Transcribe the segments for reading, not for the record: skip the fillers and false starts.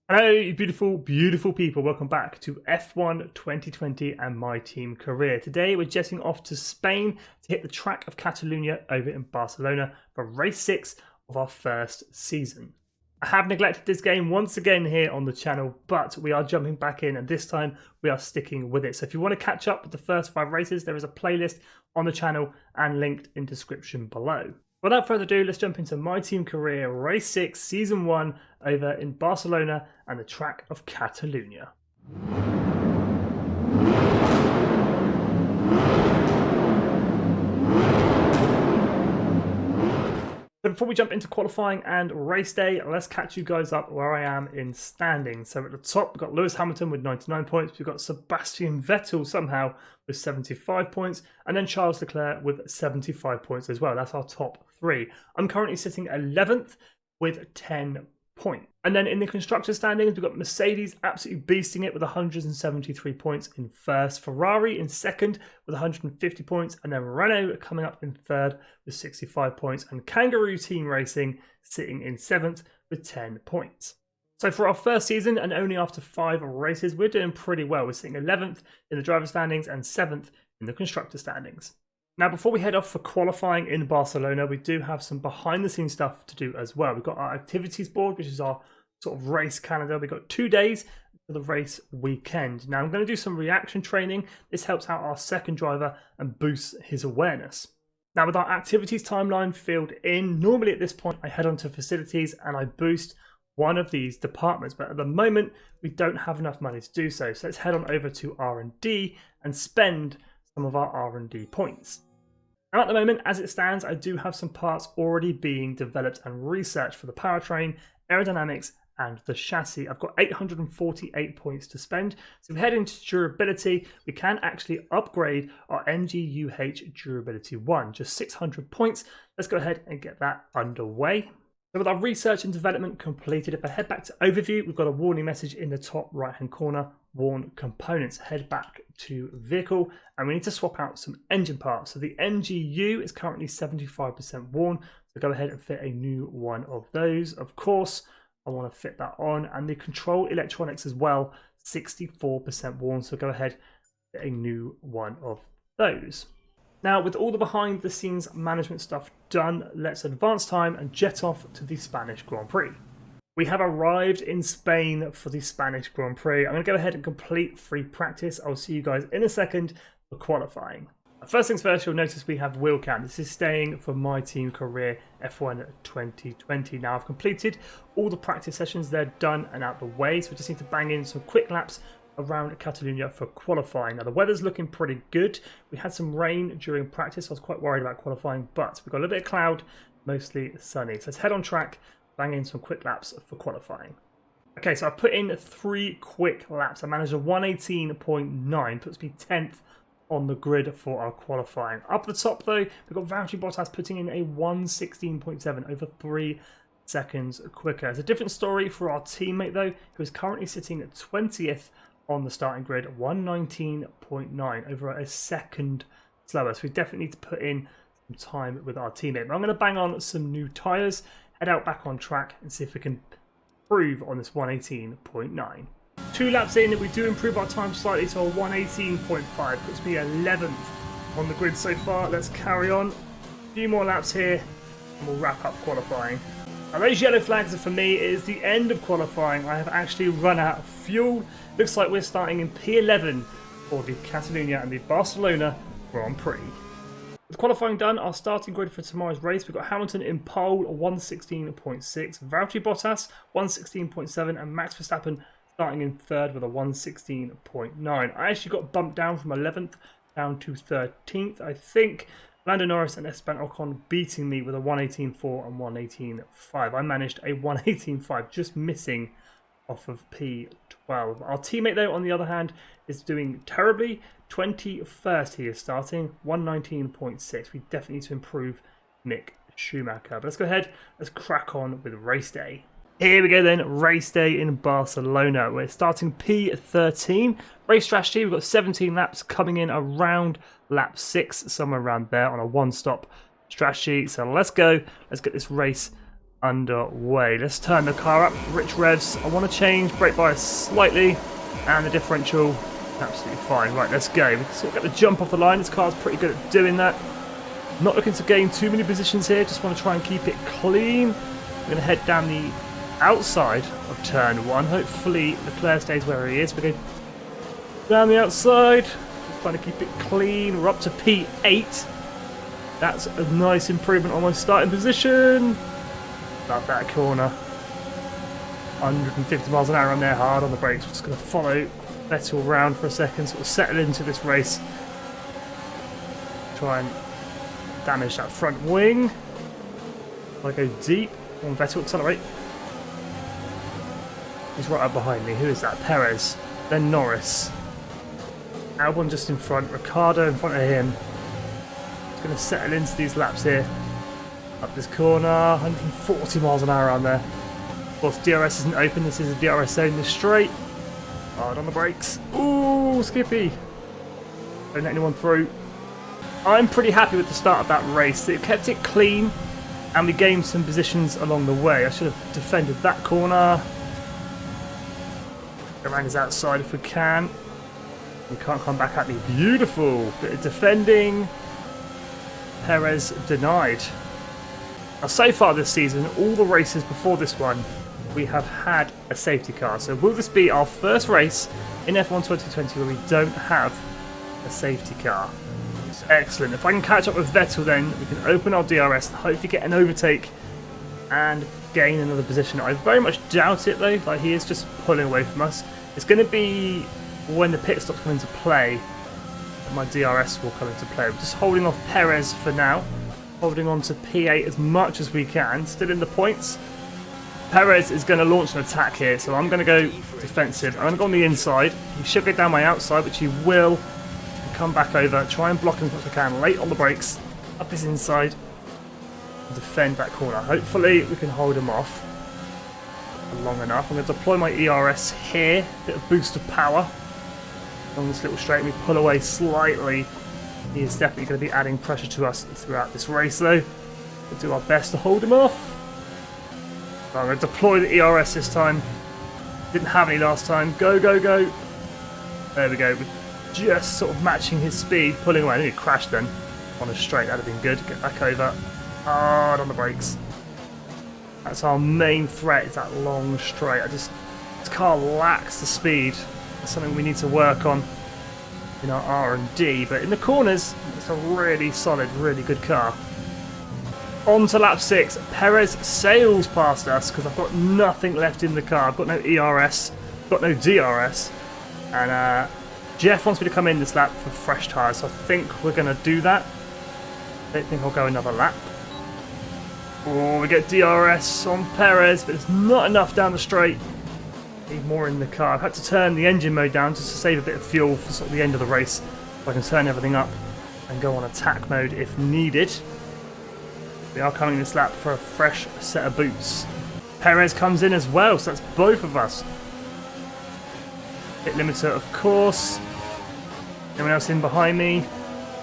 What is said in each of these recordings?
Hello, you beautiful, beautiful people. Welcome back to F1 2020 and my team career. Today, we're jetting off to Spain to hit the track of Catalunya over in Barcelona for race 6 of our first season. I have neglected this game once again here on the channel, but we are jumping back in and this time we are sticking with it. So if you want to catch up with the first 5 races, there is a playlist on the channel and linked in description below. Without further ado, let's jump into my team career, race 6, season 1, over in Barcelona and the track of Catalunya. So before we jump into qualifying and race day, let's catch you guys up where I am in standings. So at the top, we've got Lewis Hamilton with 99 points. We've got Sebastian Vettel somehow with 75 points. And then Charles Leclerc with 75 points as well. That's our top 3. I'm currently sitting 11th with 10 points. And then in the constructor standings, we've got Mercedes absolutely beasting it with 173 points in first. Ferrari in second with 150 points. And then Renault coming up in third with 65 points. And Kangaroo Team Racing sitting in 7th with 10 points. So for our first season and only after 5 races, we're doing pretty well. We're sitting 11th in the driver standings and 7th in the constructor standings. Now, before we head off for qualifying in Barcelona, we do have some behind-the-scenes stuff to do as well. We've got our activities board, which is our sort of race calendar. We've got 2 days for the race weekend. Now, I'm going to do some reaction training. This helps out our second driver and boosts his awareness. Now, with our activities timeline filled in, normally at this point, I head onto facilities and I boost one of these departments. But at the moment, we don't have enough money to do so. So let's head on over to R&D and spend some of our R&D points. Now at the moment, as it stands, I do have some parts already being developed and researched for the powertrain, aerodynamics, and the chassis. I've got 848 points to spend. So if we head into durability, we can actually upgrade our MGUH durability 1, just 600 points. Let's go ahead and get that underway. So with our research and development completed, if I head back to overview, we've got a warning message in the top right hand corner, worn components. Head back to vehicle and we need to swap out some engine parts. So the MGU is currently 75% worn. So go ahead and fit a new one of those. Of course, I want to fit that on, and the control electronics as well, 64% worn. So go ahead and fit a new one of those. Now, with all the behind the scenes management stuff done, let's advance time and jet off to the Spanish Grand Prix. We have arrived in Spain for the Spanish Grand Prix. I'm going to go ahead and complete free practice. I'll see you guys in a second for qualifying. First things first, you'll notice we have wheel count. This is staying for my team career F1 2020. Now I've completed all the practice sessions. They're done and out the way. So we just need to bang in some quick laps around Catalunya for qualifying. Now the weather's looking pretty good. We had some rain during practice. So I was quite worried about qualifying, but we've got a little bit of cloud, mostly sunny. So let's head on track, bang in some quick laps for qualifying. Okay, so I've put in 3 quick laps. I managed a 118.9, puts me 10th on the grid for our qualifying. Up the top though, we've got Valtteri Bottas putting in a 116.7, over 3 seconds quicker. It's a different story for our teammate though, who is currently sitting at 20th on the starting grid, 119.9, over a second slower. So we definitely need to put in some time with our teammate. But I'm going to bang on some new tyres, head out back on track and see if we can improve on this 118.9. 2 laps in, we do improve our time slightly to a 118.5, puts me 11th on the grid so far. Let's carry on. A few more laps here and we'll wrap up qualifying. Now those yellow flags are for me. It is the end of qualifying. I have actually run out of fuel. Looks like we're starting in P11 for the Catalunya and the Barcelona Grand Prix. With qualifying done, our starting grid for tomorrow's race, we've got Hamilton in pole, 116.6, Valtteri Bottas, 116.7, and Max Verstappen starting in third with a 116.9. I actually got bumped down from 11th down to 13th. I think Lando Norris and Esteban Ocon beating me with a 118.4 and 118.5. I managed a 118.5, just missing off of P12. Our teammate though, on the other hand, is doing terribly. 21st he is starting, 119.6. We definitely need to improve Mick Schumacher. But let's go ahead, let's crack on with race day. Here we go then, race day in Barcelona. We're starting P13. Race strategy, we've got 17 laps coming in around lap 6, somewhere around there on a one-stop strategy. So let's go, let's get this race underway. Let's turn the car up. Rich revs. I want to change brake bias slightly, and the differential absolutely fine. Right, let's go. We can sort of get the jump off the line. This car's pretty good at doing that. Not looking to gain too many positions here. Just want to try and keep it clean. We're going to head down the outside of turn 1. Hopefully Leclerc stays where he is. We're going down the outside. Just trying to keep it clean. We're up to P8. That's a nice improvement on my starting position. Love that corner. 150 miles an hour on there, hard on the brakes. We're just going to follow Vettel around for a second, sort of settle into this race. Try and damage that front wing. If I go deep, on Vettel, accelerate. He's right up behind me. Who is that? Perez. Then Norris. Albon just in front. Ricciardo in front of him. Just going to settle into these laps here. Up this corner, 140 miles an hour around there. Of course, DRS isn't open. This is a DRS zone this straight. Hard on the brakes. Ooh, Skippy. Don't let anyone through. I'm pretty happy with the start of that race. It kept it clean, and we gained some positions along the way. I should have defended that corner. Go around his outside if we can. You can't come back at me. Beautiful. Bit of defending. Perez denied. Now, so far this season, all the races before this one, we have had a safety car. So will this be our first race in F1 2020 where we don't have a safety car? Excellent. If I can catch up with Vettel, then we can open our DRS and hopefully get an overtake and gain another position. I very much doubt it though. Like, he is just pulling away from us. It's going to be when the pit stops come into play that my DRS will come into play. We're just holding off Perez for now. Holding on to P8 as much as we can. Still in the points. Perez is going to launch an attack here, so I'm going to go defensive. I'm going to go on the inside. He should go down my outside, which he will. Come back over, try and block him as much as I can. Late on the brakes, up his inside. Defend that corner. Hopefully we can hold him off long enough. I'm going to deploy my ERS here. Bit of boost of power. On this little straight, we pull away slightly. He is definitely going to be adding pressure to us throughout this race though. We'll do our best to hold him off. So I'm going to deploy the ERS this time. Didn't have any last time. Go, go, go. There we go. We're just sort of matching his speed, pulling away. I think he crashed then on a straight. That would have been good. Get back over. Hard on the brakes. That's our main threat, is that long straight. This car lacks the speed. That's something we need to work on in our R&D, but in the corners, it's a really solid, really good car. On to lap 6. Perez sails past us because I've got nothing left in the car. I've got no ERS, got no DRS, and Jeff wants me to come in this lap for fresh tyres, so I think we're going to do that. I don't think I'll go another lap. Oh, we get DRS on Perez, but it's not enough down the straight. Need more in the car. I've had to turn the engine mode down just to save a bit of fuel for sort of the end of the race, so I can turn everything up and go on attack mode if needed. We are coming this lap for a fresh set of boots. Perez comes in as well, so that's both of us. Pit limiter, of course. Anyone else in behind me?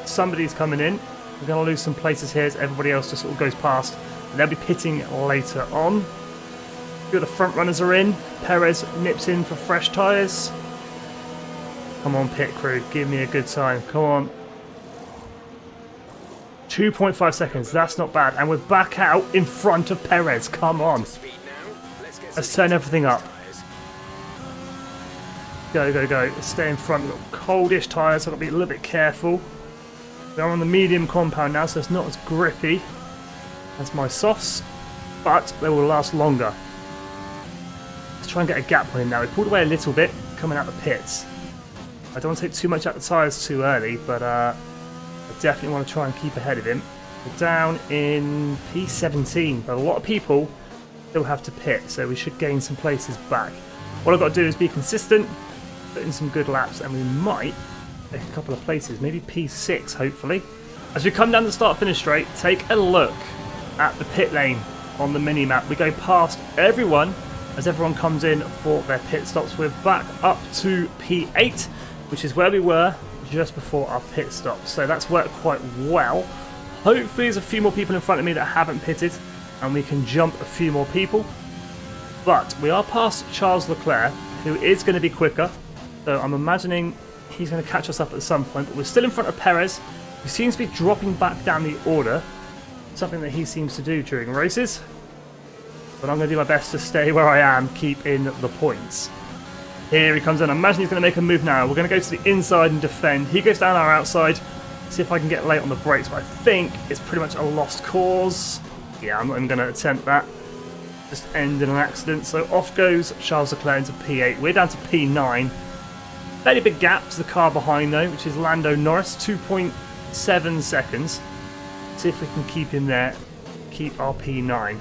Somebody's coming in. We're going to lose some places here as everybody else just sort of goes past. And they'll be pitting later on. Two of the front runners are in. Perez nips in for fresh tyres. Come on, pit crew. Give me a good time. Come on. 2.5 seconds. That's not bad. And we're back out in front of Perez. Come on. Let's turn everything up. Go, go, go. Let's stay in front. We've got coldish tyres, so I've got to be a little bit careful. We're on the medium compound now, so it's not as grippy as my softs, but they will last longer. Let's try and get a gap on him now. We pulled away a little bit coming out the pits. I don't want to take too much out the tyres too early, but I definitely want to try and keep ahead of him. We're down in P17, but a lot of people still have to pit, so we should gain some places back. What I've got to do is be consistent, put in some good laps, and we might take a couple of places, maybe P6 hopefully. As we come down the start-finish straight, take a look at the pit lane on the mini-map. We go past everyone as everyone comes in for their pit stops. We're back up to P8, which is where we were just before our pit stop. So that's worked quite well. Hopefully there's a few more people in front of me that haven't pitted, and we can jump a few more people. But we are past Charles Leclerc, who is going to be quicker. So I'm imagining he's going to catch us up at some point. But we're still in front of Perez, who seems to be dropping back down the order. Something that he seems to do during races. But I'm going to do my best to stay where I am, keep in the points. Here he comes in. I imagine he's going to make a move now. We're going to go to the inside and defend. He goes down our outside. See if I can get late on the brakes, but I think it's pretty much a lost cause. Yeah, I'm not even going to attempt that. Just end in an accident. So off goes Charles Leclerc into P8. We're down to P9. Fairly big gap to the car behind though, which is Lando Norris, 2.7 seconds. See if we can keep him there, keep our P9.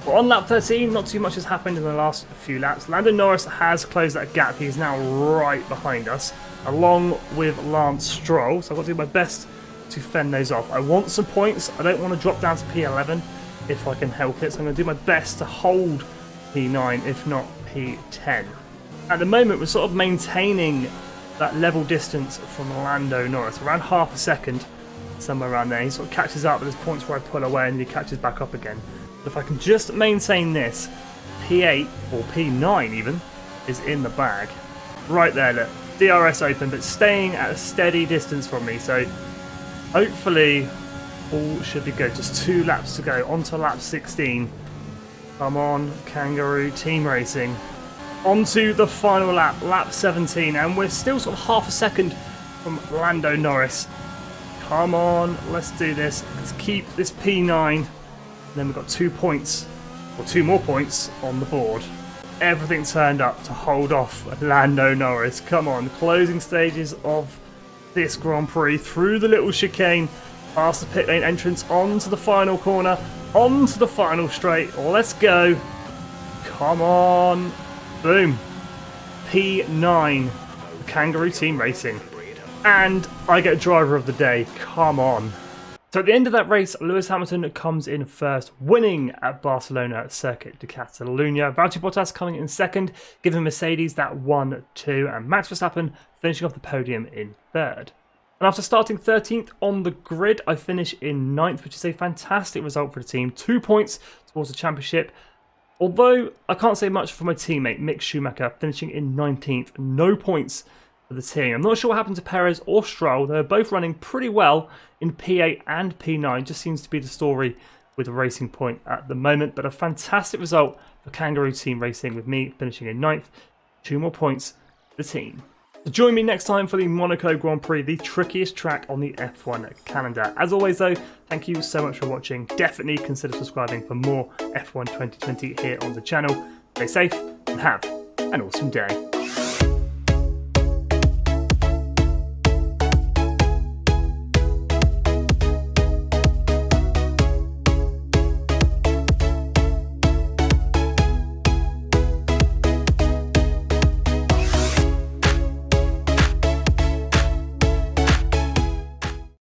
Well, on lap 13, not too much has happened in the last few laps. Lando Norris has closed that gap. He's now right behind us, along with Lance Stroll. So I've got to do my best to fend those off. I want some points. I don't want to drop down to P11 if I can help it. So I'm going to do my best to hold P9, if not P10. At the moment, we're sort of maintaining that level distance from Lando Norris, around half a second, somewhere around there. He sort of catches up, but there's points where I pull away and he catches back up again. If I can just maintain this, P8 or P9 even is in the bag. Right there, look, DRS open, but staying at a steady distance from me. So hopefully all should be good. Just 2 laps to go, on to lap 16. Come on, Kangaroo Team Racing. On to the final lap, lap 17, and we're still sort of half a second from Lando Norris. Come on, let's do this. Let's keep this P9. And then we've got 2 points, or 2 more points on the board. Everything turned up to hold off Lando Norris. Come on, closing stages of this Grand Prix, through the little chicane, past the pit lane entrance, onto the final corner, onto the final straight. Let's go. Come on. Boom. P9. Kangaroo Team Racing. And I get driver of the day. Come on. So at the end of that race, Lewis Hamilton comes in first, winning at Barcelona-Catalunya. Valtteri Bottas coming in second, giving Mercedes that 1-2, and Max Verstappen finishing off the podium in third. And after starting 13th on the grid, I finish in 9th, which is a fantastic result for the team. 2 points towards the championship. Although I can't say much for my teammate Mick Schumacher, finishing in 19th. No points for the team. I'm not sure what happened to Perez or Stroll. They're both running pretty well in P8 and P9. Just seems to be the story with Racing Point at the moment. But a fantastic result for Kangaroo Team Racing, with me finishing in 9th. 2 more points for the team. So join me next time for the Monaco Grand Prix, the trickiest track on the F1 calendar. As always though, thank you so much for watching. Definitely consider subscribing for more F1 2020 here on the channel. Stay safe and have an awesome day.